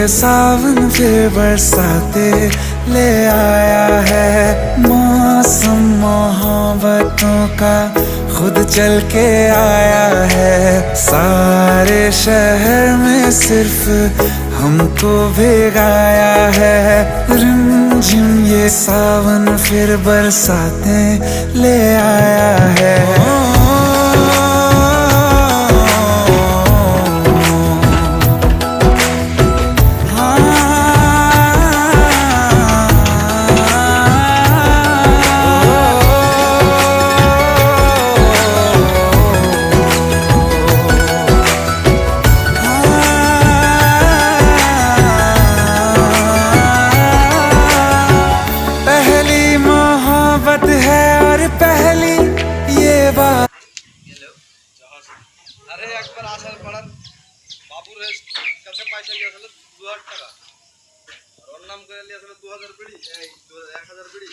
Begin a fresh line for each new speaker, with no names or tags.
सावन फिर बरसाते ले आया है। मौसम मोहब्बतों का खुद चल के आया है। सारे शहर में सिर्फ हमको भिगाया है। रिमझिम ये सावन फिर बरसाते ले आया है। है और पहली ये बात।
अरे একবার আসার পড়ান বাবুর কাছে পয়সা নিয়ে আসলে 2000 টাকা আর ওর নাম করে নিয়ে আসলে 2000 বিড়ি এই 1000 বিড়ি